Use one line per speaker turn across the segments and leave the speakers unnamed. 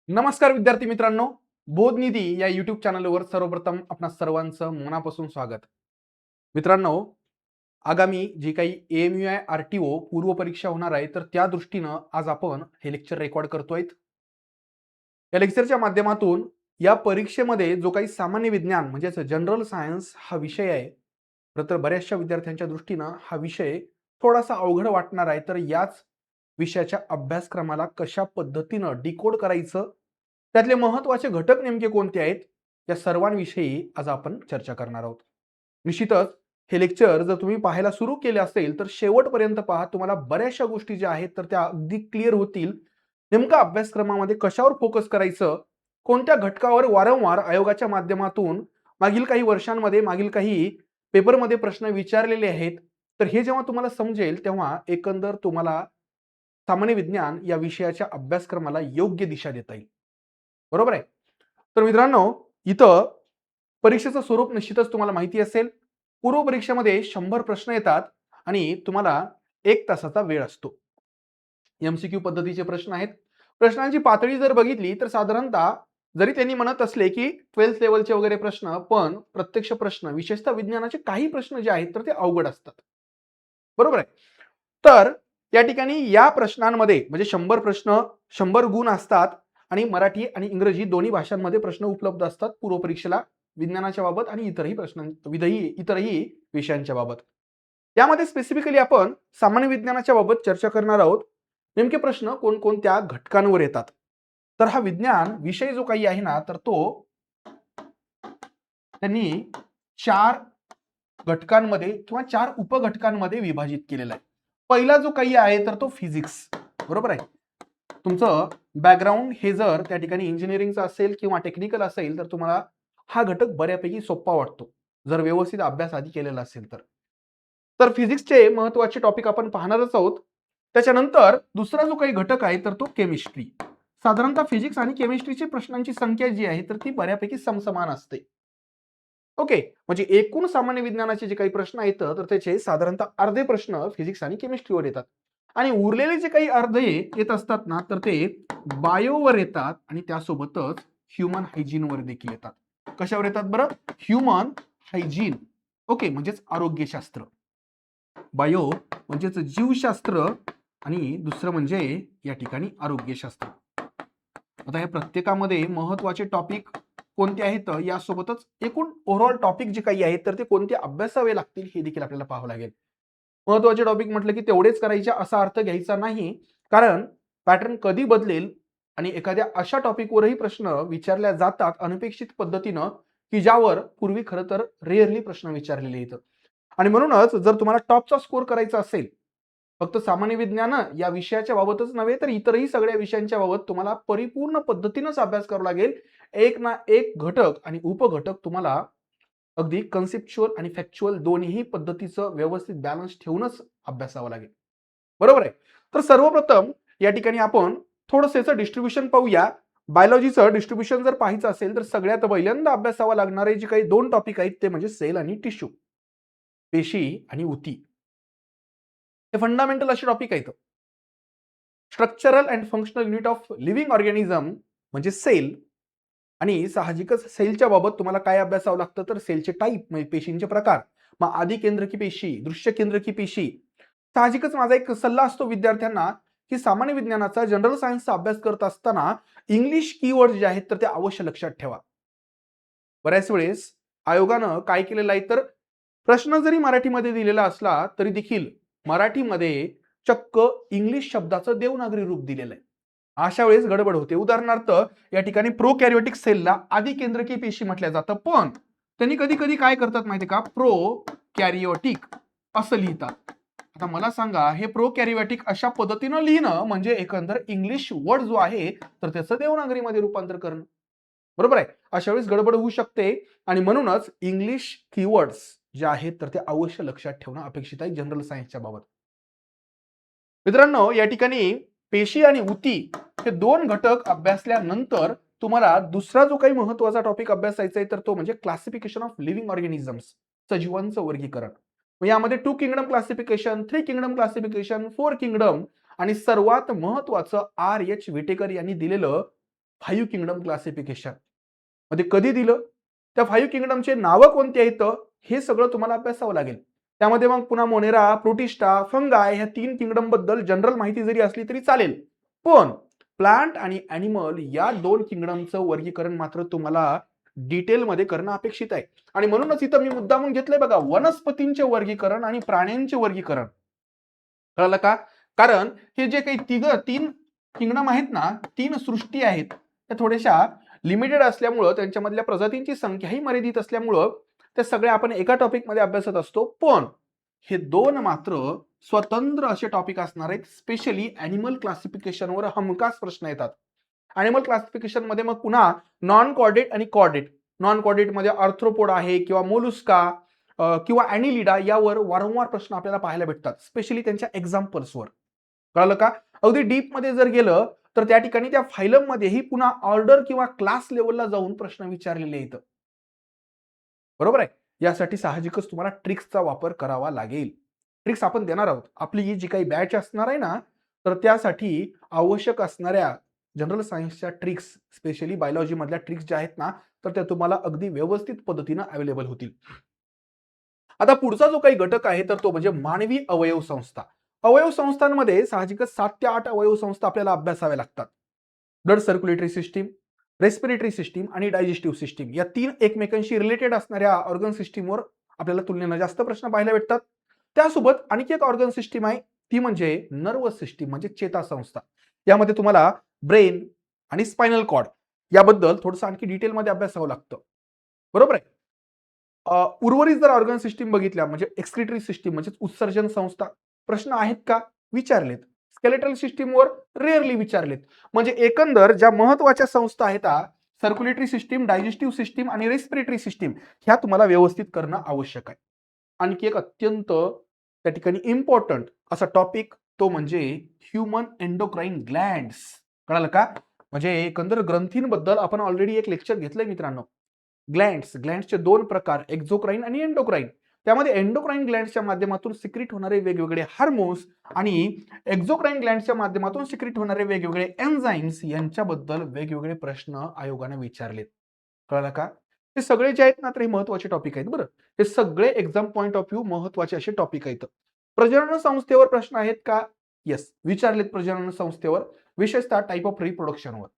नमस्कार विद्यार्थी मित्रांनो, बोधनिधी या युट्यूब चॅनलवर सर्वप्रथम आपणा सर्वांचं मनापासून स्वागत. मित्रांनो, आगामी जी काही AMUI RTO पूर्व परीक्षा होणार आहे, तर त्या दृष्टीनं आज आपण हे लेक्चर रेकॉर्ड करतोय. या लेक्चरच्या माध्यमातून या परीक्षेमध्ये जो काही सामान्य विज्ञान म्हणजेच जनरल सायन्स हा विषय आहे, तर बऱ्याचशा विद्यार्थ्यांच्या दृष्टीनं हा विषय थोडासा अवघड वाटणार आहे. तर याच विषयाच्या अभ्यासक्रमाला कशा पद्धतीनं डिकोड करायचं, त्यातले महत्त्वाचे घटक नेमके कोणते आहेत, या सर्वांविषयी आज आपण चर्चा करणार आहोत. निश्चितच हे लेक्चर जर तुम्ही पाहायला सुरू केले असेल तर शेवटपर्यंत पहा. तुम्हाला बऱ्याचशा गोष्टी ज्या आहेत तर त्या अगदी क्लिअर होतील. नेमका अभ्यासक्रमामध्ये कशावर फोकस करायचं, कोणत्या घटकावर वारंवार आयोगाच्या माध्यमातून मागील काही वर्षांमध्ये मागील काही पेपरमध्ये प्रश्न विचारलेले आहेत, तर हे जेव्हा तुम्हाला समजेल तेव्हा एकंदर तुम्हाला सामान्य विज्ञान या विषयाच्या अभ्यासक्रमाला योग्य दिशा देता येईल. बरोबर आहे. तर मित्रांनो, इथं परीक्षेचं स्वरूप निश्चितच तुम्हाला माहिती असेल. पूर्व परीक्षेमध्ये 100 प्रश्न येतात आणि तुम्हाला 1 तासाचा वेळ असतो. MCQ पद्धतीचे प्रश्न आहेत. प्रश्नांची पातळी जर बघितली तर साधारणतः जरी त्यांनी म्हणत असले की 12th लेव्हलचे वगैरे प्रश्न, पण प्रत्यक्ष प्रश्न विशेषतः विज्ञानाचे काही प्रश्न जे आहेत तर ते अवघड असतात. बरोबर आहे. तर या ठिकाणी या प्रश्नांमध्ये म्हणजे 100 प्रश्न 100 गुण असतात आणि मराठी आणि इंग्रजी दोन्ही भाषांमध्ये प्रश्न उपलब्ध असतात पूर्व परीक्षेला विज्ञानाच्या बाबत आणि इतरही विषयांच्या बाबत. यामध्ये स्पेसिफिकली आपण सामान्य विज्ञानाच्या बाबत चर्चा करणार आहोत. नेमके प्रश्न कोणकोणत्या घटकांवर येतात. तर हा विज्ञान विषय जो काही आहे ना, तर तो त्यांनी 4 घटकांमध्ये किंवा 4 उपघटकांमध्ये विभाजित केलेला आहे. पहिला जो काही आहे तर तो फिजिक्स. बरोबर आहे. तुमचं बॅकग्राऊंड हे जर त्या ठिकाणी इंजिनिअरिंगचा असेल किंवा टेक्निकल असेल तर तुम्हाला हा घटक बऱ्यापैकी सोपा वाटतो, जर व्यवस्थित अभ्यास आधी केलेला असेल तर. तर फिजिक्सचे महत्त्वाचे टॉपिक आपण पाहणारच आहोत. त्याच्यानंतर दुसरा जो काही घटक आहे तर तो केमिस्ट्री. साधारणतः फिजिक्स आणि केमिस्ट्रीची प्रश्नांची संख्या जी आहे तर ती बऱ्यापैकी समसमान असते. ओके, म्हणजे एकूण सामान्य विज्ञानाचे जे काही प्रश्न आहेत तर त्याचे साधारणतः अर्धे प्रश्न फिजिक्स आणि केमिस्ट्रीवर येतात आणि उरलेले जे काही अर्धे येत असतात ना, तर ते बायोवर येतात आणि त्यासोबतच ह्यूमन हायजीनवर देखील येतात. कशावर येतात बरं? Human hygiene. ओके, म्हणजेच आरोग्यशास्त्र. बायो म्हणजेच जीवशास्त्र आणि दुसरं म्हणजे या ठिकाणी आरोग्यशास्त्र. आता या प्रत्येकामध्ये महत्त्वाचे टॉपिक कोणते आहेत, यासोबतच एकूण ओव्हरऑल टॉपिक जे काही आहेत तर ते कोणते अभ्यासावे लागतील हे देखील आपल्याला पाहावं लागेल. महत्त्वाचे टॉपिक म्हटलं की तेवढेच करायचे असा अर्थ घ्यायचा नाही, कारण पॅटर्न कधी बदलेल आणि एखाद्या अशा टॉपिकवरही प्रश्न विचारल्या जातात अनपेक्षित पद्धतीनं, की ज्यावर पूर्वी खरं तर रेअरली प्रश्न विचारलेले आहेत. आणि म्हणूनच जर तुम्हाला टॉपचा स्कोर करायचा असेल, फक्त सामान्य विज्ञान या विषयाच्या बाबतच नव्हे तर इतरही सगळ्या विषयांच्या बाबत तुम्हाला परिपूर्ण पद्धतीनंच अभ्यास करावा लागेल. एक ना एक घटक आणि उपघटक तुम्हाला अगदी कन्सेप्च्युअल आणि फॅक्च्युअल दोन्ही पद्धतीचं व्यवस्थित बॅलन्स ठेवूनच अभ्यासावं लागेल. बरोबर आहे. तर सर्वप्रथम या ठिकाणी आपण थोडंसं याचं डिस्ट्रीब्युशन पाहूया. बायोलॉजीचं डिस्ट्रीब्युशन जर पाहायचं असेल तर सगळ्यात पहिल्यांदा अभ्यासावं लागणारे जे काही 2 टॉपिक आहेत ते म्हणजे सेल आणि टिश्यू, पेशी आणि उती. हे फंडामेंटल असे टॉपिक आहेत. Structural and functional unit of living organism म्हणजे सेल. आणि साहजिकच सेलच्या बाबत तुम्हाला काय अभ्यासावं लागतं तर सेलचे टाईप म्हणजे पेशींचे प्रकार. मग आधी केंद्रकी पेशी, दृश्य केंद्रकी पेशी. साहजिकच माझा एक सल्ला असतो विद्यार्थ्यांना की सामान्य विज्ञानाचा जनरल सायन्सचा अभ्यास करत असताना इंग्लिश कीवर्ड जे आहेत तर ते अवश्य लक्षात ठेवा. बऱ्याच वेळेस आयोगानं काय केलेलं आहे तर प्रश्न जरी मराठीमध्ये दिलेला असला तरी देखील मराठीमध्ये चक्क इंग्लिश शब्दाचं देवनागरी रूप दिलेलं आहे. अशा वेळेस गडबड होते. उदाहरणार्थ या ठिकाणी प्रोकॅरियोटिक सेलला आधी केंद्रकीय पेशी म्हटलं जातं, पण त्यांनी कधी कधी काय करतात माहिती का, प्रोकॅरियोटिक असं लिहितात. आता मला सांगा, हे प्रोकॅरियोटिक अशा पद्धतीनं लिहिणं म्हणजे एकंदर इंग्लिश वर्ड जो आहे तर त्याचं देवनागरीमध्ये रूपांतर करणं. बरोबर आहे. अशा वेळेस गडबड होऊ शकते आणि म्हणूनच इंग्लिश कीवर्ड्स जे आहेत तर ते अवश्य लक्षात ठेवणं अपेक्षित आहे जनरल सायन्सच्या बाबत. मित्रांनो, या ठिकाणी पेशी आणि उती हे 2 घटक अभ्यासल्यानंतर तुम्हाला दुसरा जो काही महत्त्वाचा टॉपिक अभ्यासायचा आहे तर तो म्हणजे क्लासिफिकेशन ऑफ लिव्हिंग ऑर्गॅनिझम्स, सजीवांचं वर्गीकरण. मग यामध्ये 2 kingdom classification, 3 kingdom classification, 4 kingdom आणि सर्वात महत्त्वाचं RH विटेकर यांनी दिलेलं 5 किंगडम क्लासिफिकेशन मध्ये कधी दिलं, त्या 5 किंगडमचे नावं कोणती आहेत हे सगळं तुम्हाला अभ्यासावं लागेल. त्यामध्ये मग पुन्हा मोनेरा, प्रोटिस्टा, फंगाय ह्या 3 किंगडम बद्दल जनरल माहिती जरी असली तरी चालेल, पण प्लांट आणि ॲनिमल या 2 किंगडमचं वर्गीकरण मात्र तुम्हाला डिटेलमध्ये करणं अपेक्षित आहे. आणि म्हणूनच इथं मी मुद्दामून घेतलंय बघा, वनस्पतींचे वर्गीकरण आणि प्राण्यांचे वर्गीकरण. कळलं का? कारण हे जे काही 3 किंगडम आहेत ना, 3 सृष्टी आहेत, त्या थोड्याशा लिमिटेड असल्यामुळं, त्यांच्यामधल्या प्रजातींची संख्याही मर्यादित असल्यामुळं त्या सगळ्या आपण एका टॉपिकमध्ये अभ्यासत असतो. पण हे 2 मात्र स्वतंत्र असे टॉपिक असणार आहेत. स्पेशली ॲनिमल क्लासिफिकेशनवर हमखास प्रश्न येतात. ॲनिमल क्लासिफिकेशन मध्ये मग पुन्हा नॉन कॉर्डेट आणि कॉर्डेट. नॉन कॉर्डेट मध्ये आर्थ्रोपोड आहे किंवा मोलुस्का किंवा ॲनिलिडा यावर वारंवार प्रश्न आपल्याला पाहायला भेटतात, स्पेशली त्यांच्या एक्झाम्पल्सवर. कळलं का? अगदी डीप मध्ये जर गेलं तर त्या ठिकाणी त्या फायलम मध्येही पुन्हा ऑर्डर किंवा क्लास लेवलला जाऊन प्रश्न विचारलेले आहेत. बरोबर आहे? यासाठी साहजिकच तुम्हाला ट्रिक्सचा वापर करावा लागेल. ट्रिक्स आपण देणार आहोत. आपली ही जी काही बॅच असणार आहे ना, तर त्यासाठी आवश्यक असणाऱ्या जनरल सायन्सच्या ट्रिक्स, स्पेशली बायोलॉजी मधल्या ट्रिक्स ज्या आहेत ना, तर त्या तुम्हाला अगदी व्यवस्थित पद्धतीनं अवेलेबल होतील. आता पुढचा जो काही घटक आहे तर तो म्हणजे मानवी अवयव संस्था. अवयव संस्थांमध्ये साहजिकच 7 ते 8 अवयव संस्था आपल्याला अभ्यासाव्या लागतात. Blood circulatory system, respiratory system आणि डायजेस्टिव्ह सिस्टीम या 3 एकमेकांशी रिलेटेड असणाऱ्या ऑर्गन सिस्टीमवर आपल्याला तुलनेनं जास्त प्रश्न पाहायला भेटतात. त्यासोबत आणखी एक ऑर्गन सिस्टीम आहे, ती म्हणजे नर्वस सिस्टीम म्हणजे चेता संस्था. यामध्ये तुम्हाला ब्रेन आणि स्पायनल कॉर्ड याबद्दल थोडंसं आणखी डिटेलमध्ये अभ्यासावं लागतं. बरोबर आहे? उर्वरित जर ऑर्गन सिस्टीम बघितल्या म्हणजे एक्सक्रिटरी सिस्टीम म्हणजे उत्सर्जन संस्था, प्रश्न आहेत का? विचारलेत. स्केलेटल सिस्टीमवर रेअरली विचारलेत. म्हणजे एकंदर ज्या महत्वाच्या संस्था आहेत, सर्क्युलेटरी सिस्टीम, डायजेस्टिव्ह सिस्टीम आणि रेस्पिरेटरी सिस्टीम, ह्या तुम्हाला व्यवस्थित करणं आवश्यक आहे. आणखी एक अत्यंत त्या ठिकाणी इम्पॉर्टंट असा टॉपिक तो म्हणजे ह्यूमन एंडोक्राइन ग्लँड्स. कळालं का? म्हणजे एकंदर ग्रंथींबद्दल आपण ऑलरेडी एक लेक्चर घेतलंय मित्रांनो. ग्लँड्सचे 2 प्रकार, एक्झोक्राइन आणि एंडोक्राइन. त्यामध्ये एंडोक्राइन ग्लँड्सच्या माध्यमातून सिक्रीट होणारे वेगवेगळे हार्मोन्स आणि एक्झोक्राइन ग्लँड्सच्या माध्यमातून सिक्रीट होणारे वेगवेगळे एन्झाइम्स यांच्याबद्दल वेगवेगळे प्रश्न आयोगाने विचारलेत. कळलं का? हे सगळे जे आहेत ना, तर हे महत्वाचे टॉपिक आहेत बरं. हे सगळे एक्झाम पॉइंट ऑफ व्ह्यू महत्वाचे असे टॉपिक आहेत. प्रजनन संस्थेवर प्रश्न आहेत का? येस, विचारलेत प्रजनन संस्थेवर, विशेषतः टाइप ऑफ रिप्रोडक्शनवर.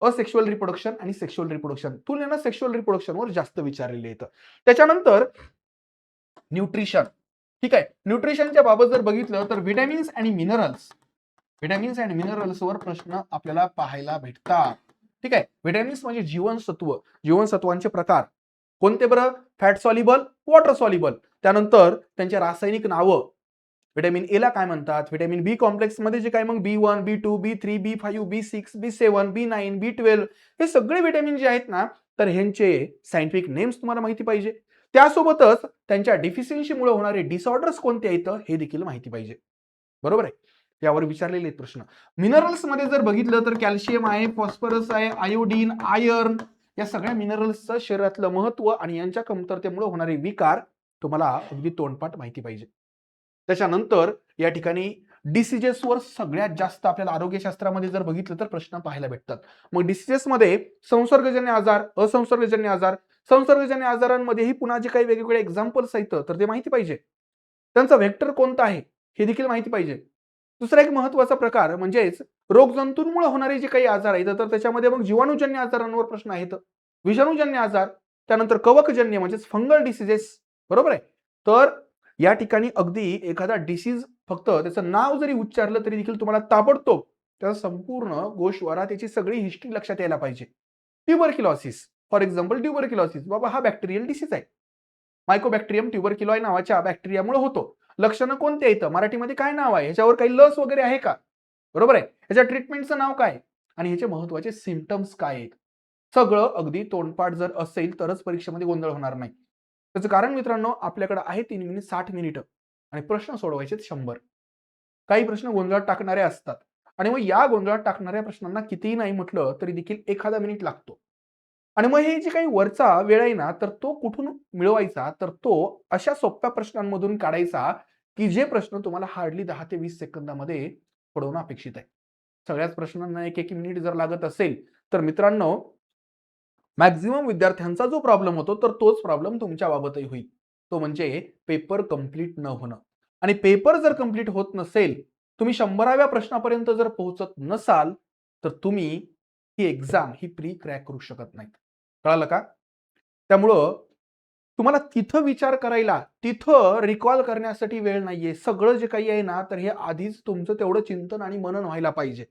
असेक्शुअल रिप्रोडक्शन आणि सेक्शुअल रिप्रोडक्शन, तुलनेनं सेक्शुअल रिप्रोडक्शनवर जास्त विचारलेले आहेत. त्याच्यानंतर न्यूट्रिशन. ठीक आहे, न्यूट्रिशनच्या बाबत जर बघितलं तर व्हिटॅमिन्स आणि मिनरल्सवर प्रश्न आपल्याला पाहायला भेटतात. ठीक आहे, व्हिटॅमिन्स म्हणजे जीवनसत्व, जीवनसत्वांचे प्रकार कोणते बरं? Fat soluble, water soluble. त्यानंतर त्यांचे रासायनिक नावं, व्हिटॅमिन ए ला काय म्हणतात, व्हिटॅमिन बी कॉम्प्लेक्स मध्ये जे काय मग B1, B2, B3, B5, B6, B7, B9, B12 हे सगळे व्हिटॅमिन जे आहेत ना, तर ह्यांचे सायंटिफिक नेम्स तुम्हाला माहिती पाहिजे. त्यासोबतच त्यांच्या डिफिशियन्सीमुळे होणारे डिसऑर्डर्स कोणते आहेत हे देखील माहिती पाहिजे. बरोबर आहे? यावर विचारलेले आहेत प्रश्न. मिनरल्स मध्ये जर बघितलं तर कॅल्शियम आहे, फॉस्फरस आहे, आयोडीन, आयर्न या सगळ्या मिनरल्सचं शरीरातलं महत्व आणि यांच्या कमतरतेमुळे होणारे विकार तुम्हाला अगदी तोंडपाठ माहिती पाहिजे. त्याच्यानंतर या ठिकाणी डिसीजेसवर सगळ्यात जास्त आपल्याला आरोग्यशास्त्रामध्ये जर बघितलं तर प्रश्न पाहायला भेटतात. मग डिसीजेसमध्ये संसर्गजन्य आजार, असंसर्गजन्य आजार, संसर्गजन्य आजारांमध्येही पुन्हा जे काही वेगवेगळे एक्झाम्पल्स आहेत तर ते माहिती पाहिजे. त्यांचा व्हेक्टर कोणता आहे हे देखील माहिती पाहिजे. दुसरा एक महत्वाचा प्रकार म्हणजेच रोगजंतूंमुळे होणारे जे काही आजार आहेत तर त्याच्यामध्ये मग जीवाणूजन्य आजारांवर प्रश्न आहेत, विषाणूजन्य आजार, त्यानंतर कवकजन्य म्हणजेच फंगल डिसीजेस. बरोबर आहे? तर या ठिकाणी अगदी एखादा डिसीज फक्त त्याचं नाव जरी उच्चारलं तरी देखील तुम्हाला ताबडतोब त्याचा संपूर्ण गोषवारा, त्याची सगळी हिस्ट्री लक्षात यायला पाहिजे. ट्युबरक्युलोसिस फॉर एक्झाम्पल, ट्युबरक्युलोसिस बाबा हा बॅक्टेरियल डिसीज आहे. मायकोबॅक्टेरियम ट्युबरक्युलोई नावाच्या बॅक्टेरियामुळे होतो. लक्षणं कोणते आहेत, मराठीमध्ये काय नाव आहे, ह्याच्यावर काही लस वगैरे आहे का? बरोबर आहे? ह्याच्या ट्रीटमेंटचं नाव काय आणि ह्याचे महत्वाचे सिम्पटम्स काय आहेत, सगळं अगदी तोंडपाठ जर असेल तरच परीक्षेमध्ये गोंधळ होणार नाही. त्याचं कारण मित्रांनो, आपल्याकडे आहे 3 मिनिट 60 मिनिटं आणि प्रश्न सोडवायचे 100. काही प्रश्न गोंधळात टाकणारे असतात आणि मग या गोंधळात टाकणाऱ्या प्रश्नांना कितीही नाही म्हटलं तरी देखील एखादा मिनिट लागतो. आणि मग हे जे काही वरचा वेळ आहे ना, तर तो कुठून मिळवायचा, तर तो अशा सोप्या प्रश्नांमधून काढायचा की जे प्रश्न तुम्हाला हार्डली 10 ते 20 सेकंदामध्ये सोडवणं अपेक्षित आहे. सगळ्याच प्रश्नांना एक एक मिनिट जर लागत असेल तर मित्रांनो मॅक्झिमम विद्यार्थ्यांचा जो प्रॉब्लेम होतो तर तोच प्रॉब्लेम तुमच्या बाबतही होईल, तो म्हणजे पेपर कंप्लीट न होणं. आणि पेपर जर कंप्लीट होत नसेल, तुम्ही 100व्या प्रश्नापर्यंत जर पोहोचत नसाल तर तुम्ही ही एक्झाम ही प्री क्रॅक करू शकत नाहीत. कळालं का? त्यामुळं तुम्हाला तिथं विचार करायला, तिथं रिकॉल करण्यासाठी वेळ नाहीये. सगळं जे काही आहे ना, तर हे आधीच तुमचं तेवढं चिंतन आणि मनन व्हायला पाहिजे.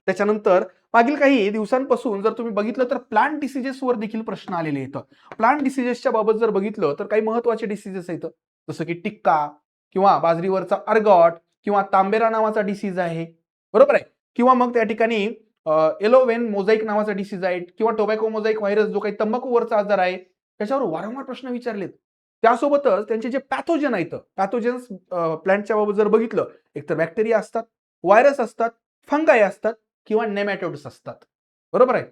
त्याच्यानंतर मागील काही दिवसांपासून जर तुम्ही बघितलं तर प्लांट डिसीजेसवर देखील प्रश्न आलेले आहेत. प्लांट डिसीजेसच्या बाबत जर बघितलं तर काही महत्त्वाचे डिसीजेस आहेत. जसं की टिक्का किंवा बाजरीवरचा अर्गॉट किंवा तांबेरा नावाचा डिसीज आहे. बरोबर आहे? किंवा मग त्या ठिकाणी येलो वेन मोझाईक नावाचा डिसीज आहे किंवा टोबॅको मोझाईक व्हायरस जो काही तंबाखूवरचा आजार आहे, त्याच्यावर वारंवार प्रश्न विचारलेत. त्यासोबतच त्यांचे जे पॅथोजन आहेत, पॅथोजन्स प्लांटच्या बाबत जर बघितलं, एकतर बॅक्टेरिया असतात, व्हायरस असतात, फंगाई असतात किंवा नेमॅटोड्स असतात. बरोबर आहे?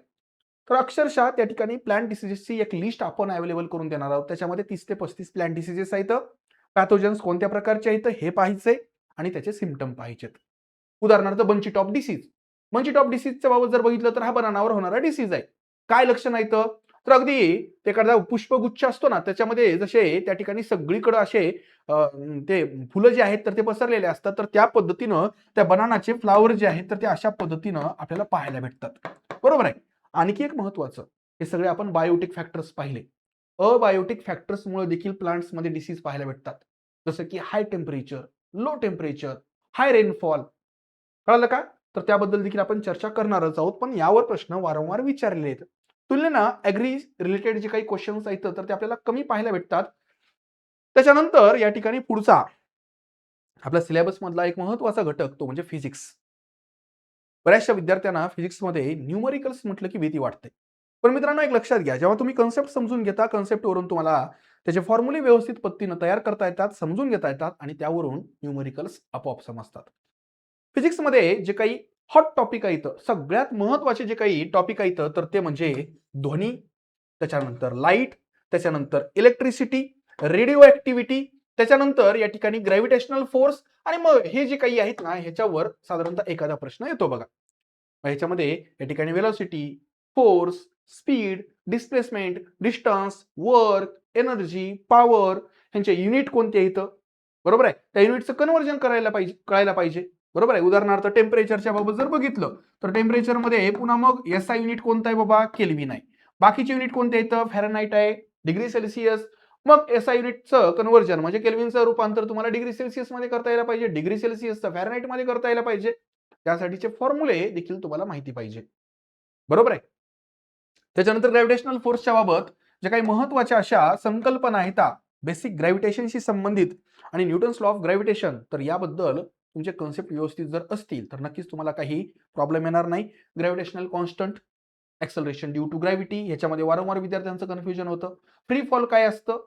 तर अक्षरशः त्या ठिकाणी प्लांट डिसीजेसची एक लिस्ट आपण अवेलेबल करून देणार आहोत. त्याच्यामध्ये 30 ते 35 प्लांट डिसीजेस आहेत. पॅथोजन्स कोणत्या प्रकारचे आहेत हे पाहायचंय आणि त्याचे सिम्पटम पाहायचेत. उदाहरणार्थ बंची टॉप डिसीज. बंची टॉप डिसीजच्या बाबत जर बघितलं तर हा बनानावर होणारा डिसीज आहे. काय लक्षण आहेत? तर अगदी एखादा पुष्पगुच्छ असतो ना, त्याच्यामध्ये जसे त्या ठिकाणी सगळीकडे असे ते फुलं जे आहेत तर ते पसरलेले असतात. तर त्या पद्धतीनं त्या बनानाचे फ्लावर जे आहेत तर ते अशा पद्धतीनं आपल्याला पाहायला भेटतात. बरोबर आहे? आणखी एक महत्वाचं, हे सगळे आपण बायोटिक फॅक्टर्स पाहिले. अबायोटिक फॅक्टर्समुळे देखील प्लांट्समध्ये डिसीज पाहायला भेटतात. जसं की हाय टेम्परेचर, लो टेम्परेचर, हाय रेनफॉल. कळालं का? तर त्याबद्दल देखील आपण चर्चा करणारच आहोत. पण यावर प्रश्न वारंवार विचारलेले आहेत. तुलनेनं ॲग्री रिलेटेड जे काही क्वेश्चन्स आहेत तर ते आपल्याला कमी पाहायला भेटतात. त्याच्यानंतर या ठिकाणी पुढचा आपल्या सिलेबस मधला एक महत्वाचा घटक तो म्हणजे फिजिक्स. बऱ्याचशा विद्यार्थ्यांना फिजिक्समध्ये न्यूमरिकल्स म्हटलं की भीती वाटते. पण मित्रांनो एक लक्षात घ्या, जेव्हा तुम्ही कन्सेप्ट समजून घेता, कन्सेप्टवरून तुम्हाला त्याचे फॉर्म्युले व्यवस्थित पद्धतीनं तयार करता येतात, समजून घेता येतात आणि त्यावरून न्यूमरिकल्स आपोआप समजतात. फिजिक्समध्ये जे काही हॉट टॉपिक आहेत, सगळ्यात महत्वाचे जे काही टॉपिक आहेत तर ते म्हणजे ध्वनी, त्याच्यानंतर लाईट, त्याच्यानंतर इलेक्ट्रिसिटी, रेडिओ ऍक्टिव्हिटी, त्याच्यानंतर या ठिकाणी ग्रॅव्हिटेशनल फोर्स आणि मग हे जे काही आहेत ना ह्याच्यावर साधारणतः एखादा प्रश्न येतो बघा. ह्याच्यामध्ये या ठिकाणी velocity, force, speed, displacement, distance, work, energy, power ह्यांचे युनिट कोणते आहेत? बरोबर आहे? त्या युनिटचं कन्व्हर्जन कळायला पाहिजे. बरोबर आहे? उदाहरणार्थ टेम्परेचरच्या बाबत जर बघितलं तर टेम्परेचरमध्ये पुन्हा मग एसआय युनिट कोणता आहे बाबा? केल्विन आहे. बाकीचे युनिट कोणते आहेत? फॅरनहाइट आहे, डिग्री सेल्सिअस. मग एसआय युनिटचं कन्व्हर्जन म्हणजे केल्विनचं रूपांतर तुम्हाला डिग्री सेल्सिअस मध्ये करता यायला पाहिजे, डिग्री सेल्सिअसचं फॅरनहाइट मध्ये करता यायला पाहिजे. त्यासाठीचे फॉर्म्युले देखील तुम्हाला माहिती पाहिजे. बरोबर आहे? त्याच्यानंतर ग्रॅव्हिटेशनल फोर्सच्या बाबत जे काही महत्वाच्या अशा संकल्पना आहेत बेसिक ग्रॅव्हिटेशनशी संबंधित आणि न्यूटन्स लॉ ऑफ ग्रॅव्हिटेशन, तर याबद्दल तुमचे कन्सेप्ट व्यवस्थित जर असतील तर नक्कीच तुम्हाला काही प्रॉब्लेम येणार नाही. Gravitational constant, acceleration due to gravity, ह्याच्यामध्ये वारंवार विद्यार्थ्यांचं कन्फ्युजन होतं. फ्री फॉल काय असतं?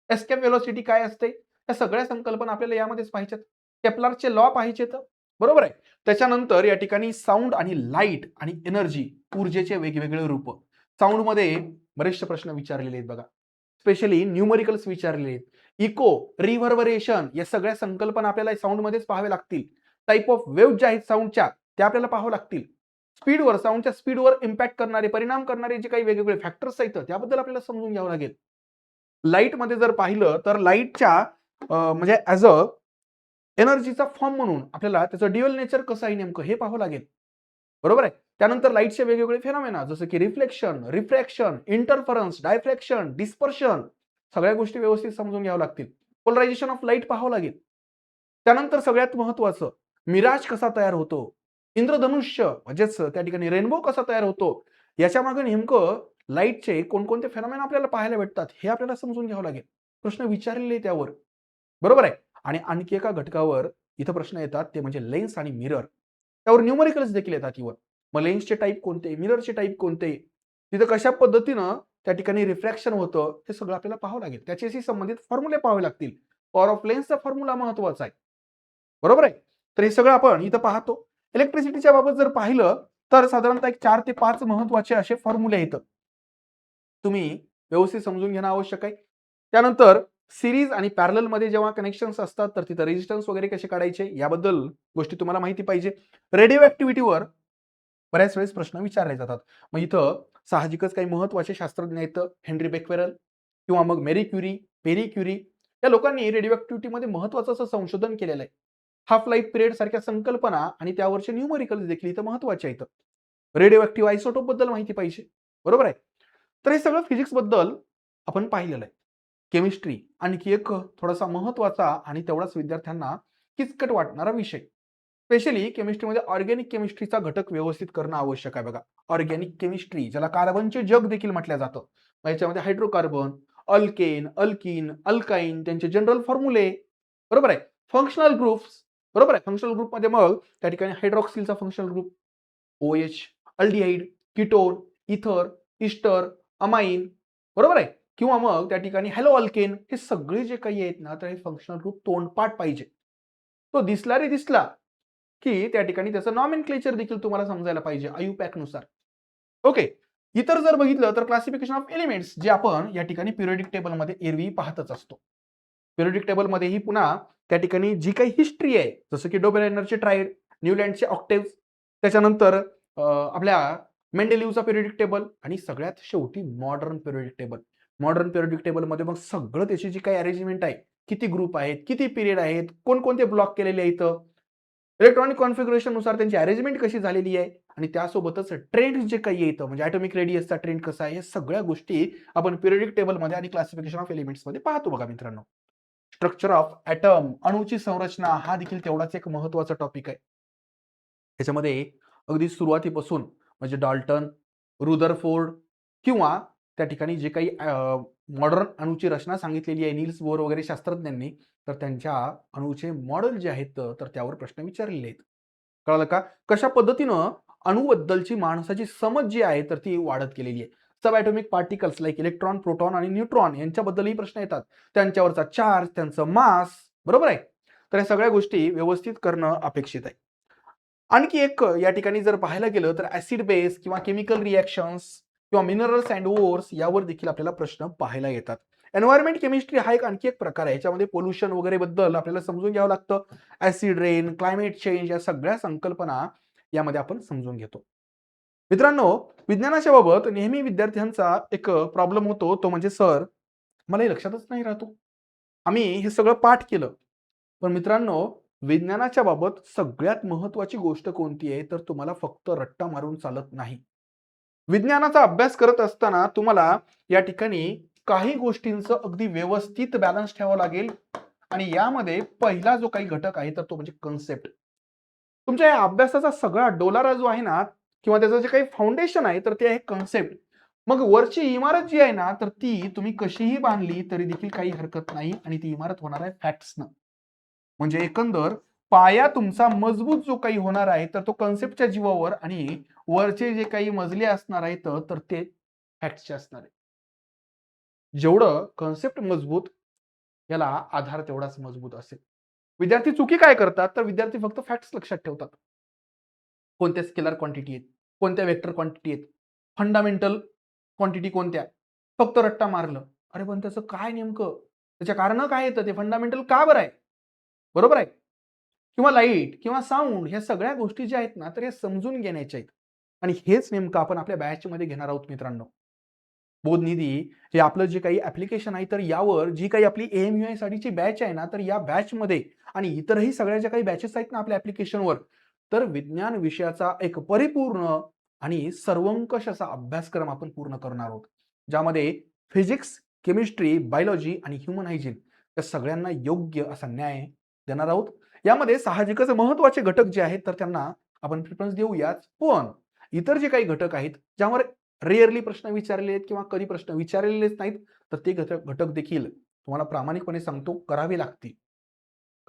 एस्केप वेलोसिटी काय असते? या सगळ्या संकल्पना आपल्याला यामध्येच पाहिजेत. केप्लरचे लॉ पाहिजेत. बरोबर आहे? त्याच्यानंतर या ठिकाणी साऊंड आणि लाईट आणि एनर्जी, ऊर्जेचे वेगवेगळे रूप. साऊंडमध्ये बरेचसे प्रश्न विचारलेले आहेत बघा. स्पेशली न्यूमरिकल्स विचारलेले आहेत. इको, रिव्हर्बरेशन या सगळ्या संकल्पना आपल्याला साऊंडमध्येच पाहाव्या लागतील. टाईप ऑफ वेव्ह ज्या आहेत साऊंडच्या त्या आपल्याला पाहाव्या लागतील. स्पीडवर, साऊंडच्या स्पीडवर इम्पॅक्ट करणारे, परिणाम करणारे जे काही वेगवेगळे फॅक्टर्स आहेत त्याबद्दल आपल्याला समजून घ्यावं लागेल. लाईटमध्ये जर पाहिलं तर लाईटच्या म्हणजे ऍज अ एनर्जीचा फॉर्म म्हणून आपल्याला त्याचं ड्युअल नेचर कसं आहे नेमकं हे पाहावं लागेल. बरोबर आहे? त्यानंतर लाईटचे वेगवेगळे फेनॉमेना जसं की रिफ्लेक्शन, रिफ्रॅक्शन, इंटरफरन्स, डायफ्रॅक्शन, डिस्पर्शन, सगळ्या गोष्टी व्यवस्थित समजून घ्याव्या लागतील. पोलरायझेशन ऑफ लाईट पाहावं लागेल. त्यानंतर सगळ्यात महत्वाचं मिराज कसा तयार होतो, इंद्रधनुष्य म्हणजेच त्या ठिकाणी रेनबो कसा तयार होतो, याच्या मागे नेमकं लाईटचे कोणकोणते फेनॉमेना आपल्याला पाहायला भेटतात हे आपल्याला समजून घ्यावं लागेल. प्रश्न विचारलेले त्यावर. बरोबर आहे? आणि आणखी एका घटकावर इथं प्रश्न येतात ते म्हणजे लेन्स आणि मिरर. त्यावर न्यूमरिकल्स देखील येतात इवर. मग लेन्सचे टाईप कोणते, मिररचे टाईप कोणते, तिथं कशा पद्धतीनं त्या ठिकाणी रिफ्रॅक्शन होतं हे सगळं आपल्याला पाहावं लागेल. त्याच्याशी संबंधित फॉर्म्युले पाहावे लागतील. पॉवर ऑफ लेन्सचा फॉर्म्युला महत्वाचा आहे. बरोबर आहे? तर हे सगळं आपण इथं पाहतो. इलेक्ट्रिसिटीच्या बाबत जर पाहिलं तर साधारणतः एक 4 ते 5 महत्वाचे असे फॉर्म्युले आहेत. तुम्ही व्यवस्थित समजून घेणं आवश्यक आहे. त्यानंतर सिरीज आणि पॅरलल मध्ये जेव्हा कनेक्शन्स असतात तर तिथं रेजिस्टन्स वगैरे कसे काढायचे याबद्दल गोष्टी तुम्हाला माहिती पाहिजे. रेडिओ ऍक्टिव्हिटीवर बऱ्याच वेळेस प्रश्न विचारले जातात. मग इथं साहजिकच काही महत्वाचे शास्त्रज्ञ आहेत, हेनरी बेक्वेरल किंवा मग मेरी क्युरी, पेरी क्युरी या लोकांनी रेडिओ महत्वाचं असं संशोधन केलेलं आहे. हाफ लाईफ पिरियड सारख्या संकल्पना आणि त्यावरचे न्यूमरिकल्स देखील इथं महत्वाचे आहेत. रेडिओ ऍक्टिव्ह आयसोटोप बद्दल माहिती पाहिजे, बरोबर आहे. तर हे सगळं फिजिक्स बद्दल आपण पाहिलेलं आहे. केमिस्ट्री आणखी एक थोडासा महत्वाचा आणि तेवढाच विद्यार्थ्यांना किचकट वाटणारा विषय. स्पेशली केमिस्ट्रीमध्ये ऑर्गॅनिक केमिस्ट्रीचा घटक व्यवस्थित करणं आवश्यक आहे. बघा, ऑर्गॅनिक केमिस्ट्री ज्याला कार्बनचे जग देखील म्हटलं जातं. याच्यामध्ये हायड्रोकार्बन, अल्केन, अल्कीन, अल्काईन त्यांचे जनरल फॉर्म्युले, बरोबर आहे. फंक्शनल ग्रुप्स, बरोबर आहे. फंक्शनल ग्रुपमध्ये मग त्या ठिकाणी हायड्रॉक्सिलचा functional group, OH, aldehyde, ketone, ether, ester, amine, बरोबर आहे. किंवा मग त्या ठिकाणी हॅलो अल्केन, हे सगळे जे काही आहेत ना, तर हे फंक्शनल ग्रुप तोंडपाठ पाहिजे. तो दिसला रे दिसला की त्या ठिकाणी त्याचं नॉमेनक्लेचर देखील तुम्हाला समजायला पाहिजे IUPAC नुसार. ओके. इतर जर बघितलं तर क्लासिफिकेशन ऑफ एलिमेंट्स जे आपण या ठिकाणी पिरियडिक टेबलमध्ये एरवी पाहतच असतो. पिरियडिक टेबलमध्येही पुन्हा त्या ठिकाणी जी काही हिस्ट्री आहे, जसं की डोबेरेनरचे ट्राइड, न्यूलँडचे ऑक्टेव्ह, त्याच्यानंतर आपल्या मेंडेलिव्हचा पिरियडिक टेबल आणि सगळ्यात शेवटी modern periodic table. Modern periodic टेबलमध्ये मग सगळं त्याची जी काही अरेंजमेंट आहे, किती ग्रुप आहेत, किती पिरियड आहेत, कोणकोणते ब्लॉक केलेले आहेत, इलेक्ट्रॉनिक कॉन्फिगरेशन नुसार त्यांची अरेंजमेंट कशी झालेली आहे आणि त्यासोबतच ट्रेंड जे काही येतं म्हणजे ॲटॉमिक रेडियसचा ट्रेंड कसा आहे, हे सगळ्या गोष्टी आपण पिरियडिक टेबलमध्ये आणि क्लासिफिकेशन ऑफ एलिमेंट्समध्ये पाहतो. बघा मित्रांनो, स्ट्रक्चर ऑफ ॲटम, अणूची संरचना हा देखील तेवढाच एक महत्वाचा टॉपिक आहे. त्याच्यामध्ये अगदी सुरुवातीपासून म्हणजे डाल्टन, रुदरफोर्ड किंवा त्या ठिकाणी जे काही मॉडर्न अणूची रचना सांगितलेली आहे नील्स बोर वगैरे शास्त्रज्ञांनी, तर त्यांच्या अणूचे मॉडेल जे आहेत तर त्यावर प्रश्न विचारलेले आहेत. कळलं का? कशा पद्धतीनं अणूबद्दलची माणसाची समज जी आहे तर ती वाढत गेलेली आहे. Subatomic particles like electron, proton आणि न्यूट्रॉन यांच्याबद्दलही प्रश्न येतात. त्यांच्यावरचा चार्ज, त्यांचं मास, बरोबर आहे. तर या सगळ्या गोष्टी व्यवस्थित करणं अपेक्षित आहे. आणखी एक या ठिकाणी जर पाहायला गेलं तर ऍसिड बेस किंवा केमिकल रिॲक्शन्स किंवा मिनरल्स अँड ओर्स यावर देखील आपल्याला प्रश्न पाहायला येतात. एन्व्हायरमेंट केमिस्ट्री हा एक आणखी एक प्रकार आहे. याच्यामध्ये पोल्युशन वगैरे बद्दल आपल्याला समजून घ्यावं लागतं. ऍसिड रेन, क्लायमेट चेंज या सगळ्या संकल्पना यामध्ये आपण समजून घेतो. मित्रांनो, विज्ञानाच्या बाबत नेहमी विद्यार्थ्यांचा एक प्रॉब्लेम होतो, तो म्हणजे सर मला हे लक्षातच नाही राहतो. आम्ही हे सगळं पाठ केलं, पण मित्रांनो विज्ञानाच्या बाबत सगळ्यात महत्वाची गोष्ट कोणती आहे, तर तुम्हाला फक्त रट्टा मारून चालत नाही. विज्ञानाचा अभ्यास करत असताना तुम्हाला या ठिकाणी काही गोष्टींचं अगदी व्यवस्थित बॅलन्स ठेवावं लागेल आणि यामध्ये पहिला जो काही घटक आहे तर तो म्हणजे कन्सेप्ट. तुमच्या या अभ्यासाचा सगळा डोलारा जो आहे ना किंवा त्याचं जे काही फाउंडेशन आहे तर ते आहे कन्सेप्ट. मग वरची इमारत जी आहे ना तर ती तुम्ही कशीही बांधली तरी देखील काही हरकत नाही आणि ती इमारत होणार आहे फॅक्ट्सनं. म्हणजे एकंदर पाया तुमचा मजबूत जो काही होणार आहे तर तो कन्सेप्टच्या जीवावर आणि वरचे जे काही मजले असणार आहेत तर ते फॅक्ट्सचे असणार आहे. जेवढं कन्सेप्ट मजबूत याला आधार तेवढाच मजबूत असेल. विद्यार्थी चुकी काय करतात तर विद्यार्थी फक्त फॅक्ट्स लक्षात ठेवतात. कोणत्या स्केलर क्वांटिटी आहेत, कोणत्या वेक्टर क्वांटिटी आहेत, फंडामेंटल क्वांटिटी कोणत्या, फक्त रट्टा मारलं. अरे पण त्याचं काय नेमकं, त्याच्या कारण काय येतं, ते फंडामेंटल का बरं आहे, बरोबर आहे. किंवा लाईट किंवा साऊंड ह्या सगळ्या गोष्टी ज्या आहेत ना तर हे समजून घेण्याच्या आहेत आणि हेच नेमकं आपण आपल्या बॅचमध्ये घेणार आहोत मित्रांनो. बोधनिधी हे आपलं जे काही ऍप्लिकेशन आहे तर यावर जी काही आपली AMUI साठीची बॅच आहे ना तर या बॅचमध्ये आणि इतरही सगळ्या ज्या काही बॅचेस आहेत ना आपल्या ऍप्लिकेशनवर तर विज्ञान विषयाचा एक परिपूर्ण आणि सर्वंकष असा अभ्यासक्रम आपण पूर्ण करणार आहोत, ज्यामध्ये फिजिक्स, केमिस्ट्री, बायोलॉजी आणि ह्युमन हायजीन या सगळ्यांना योग्य असा न्याय देणार आहोत. यामध्ये साहजिकच महत्वाचे घटक जे आहेत तर त्यांना आपण प्रिफरन्स देऊयाच, पण इतर जे काही घटक आहेत ज्यावर रेअरली प्रश्न विचारले आहेत किंवा कधी प्रश्न विचारलेलेच नाहीत तर ते घटक देखील तुम्हाला प्रामाणिकपणे सांगतो करावे लागतील.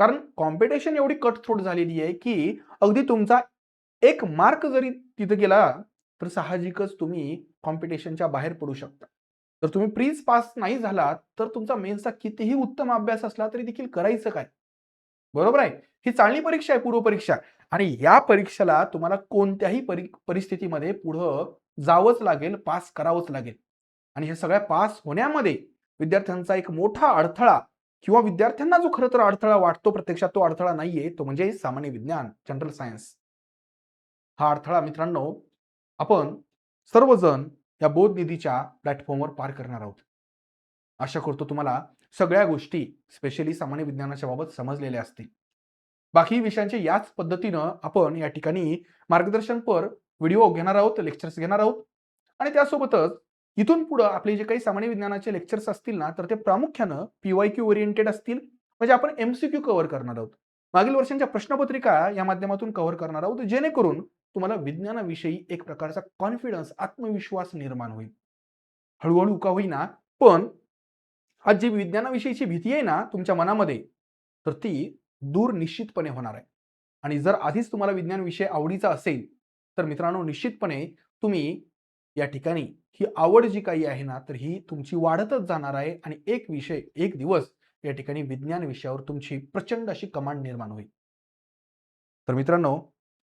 कारण कॉम्पिटिशन एवढी कटथ्रोट झालेली आहे की अगदी तुमचा एक मार्क जरी तिथे गेला तर साहजिकच तुम्ही कॉम्पिटिशनच्या बाहेर पडू शकता. तर तुम्ही प्रीज पास नाही झालात तर तुमचा मेन्सचा कितीही उत्तम अभ्यास असला तरी देखील करायचं काय, बरोबर आहे. ही चांगली परीक्षा आहे, पूर्व परीक्षा, आणि या परीक्षेला तुम्हाला कोणत्याही परिस्थितीमध्ये पुढं जावंच लागेल, पास करावंच लागेल. आणि हे सगळ्या पास होण्यामध्ये विद्यार्थ्यांचा एक मोठा अडथळा किंवा विद्यार्थ्यांना जो खरं तर अडथळा वाटतो प्रत्यक्षात तो अडथळा नाहीये, तो म्हणजे सामान्य विज्ञान, जनरल सायन्स. हा अडथळा मित्रांनो आपण सर्वजण या बोध निधीच्या प्लॅटफॉर्मवर पार करणार आहोत. आशा करतो तुम्हाला सगळ्या गोष्टी स्पेशली सामान्य विज्ञानाच्या बाबत समजलेल्या असतील. बाकी विषयांचे याच पद्धतीनं आपण या ठिकाणी मार्गदर्शनपर व्हिडिओ घेणार आहोत, लेक्चर्स घेणार आहोत आणि त्यासोबतच इथून पुढे आपले जे काही सामान्य विज्ञानाचे लेक्चर्स असतील ना, तर ते प्रामुख्यानं PYQ ओरिएंटेड असतील. म्हणजे आपण MCQ कव्हर करणार आहोत. मागील वर्षांच्या प्रश्नपत्रिका या माध्यमातून कव्हर करणार आहोत, जेणेकरून तुम्हाला विज्ञानाविषयी एक प्रकारचा कॉन्फिडन्स, आत्मविश्वास निर्माण होईल. हळूहळू का होईना, पण आज जी विज्ञानाविषयीची भीती आहे ना तुमच्या मनामध्ये, तर ती दूर निश्चितपणे होणार आहे. आणि जर आधीच तुम्हाला विज्ञान विषय आवडीचा असेल, तर मित्रांनो निश्चितपणे तुम्ही या ठिकाणी ही आवड जी काही आहे ना, तर ही तुमची वाढतच जाणार आहे आणि एक विषय, एक दिवस या ठिकाणी विज्ञान विषयावर तुमची प्रचंड अशी कमांड निर्माण होईल. तर मित्रांनो,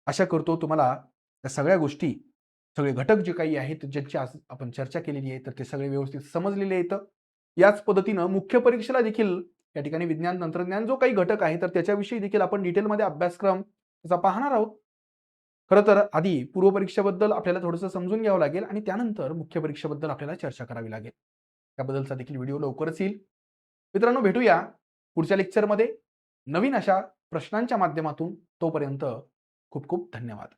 आशा करतो तुम्हाला या सगळ्या गोष्टी, सगळे घटक जे काही आहेत ज्यांची आज आपण चर्चा केलेली आहे, तर ते सगळे व्यवस्थित समजलेले आहेत. याच पद्धतीनं मुख्य परीक्षेला देखील या ठिकाणी विज्ञान तंत्रज्ञान जो काही घटक आहे, तर त्याच्याविषयी देखील आपण डिटेलमध्ये अभ्यासक्रम त्याचा पाहणार आहोत. खरं तर आधी पूर्वपरीक्षेबद्दल आपल्याला थोडंसं समजून घ्यावं लागेल आणि त्यानंतर मुख्य परीक्षेबद्दल आपल्याला चर्चा करावी लागेल. त्याबद्दलचा देखील व्हिडिओ लवकरच येईल. मित्रांनो, भेटूया पुढच्या लेक्चरमध्ये नवीन अशा प्रश्नांच्या माध्यमातून. तोपर्यंत खूप खूप धन्यवाद.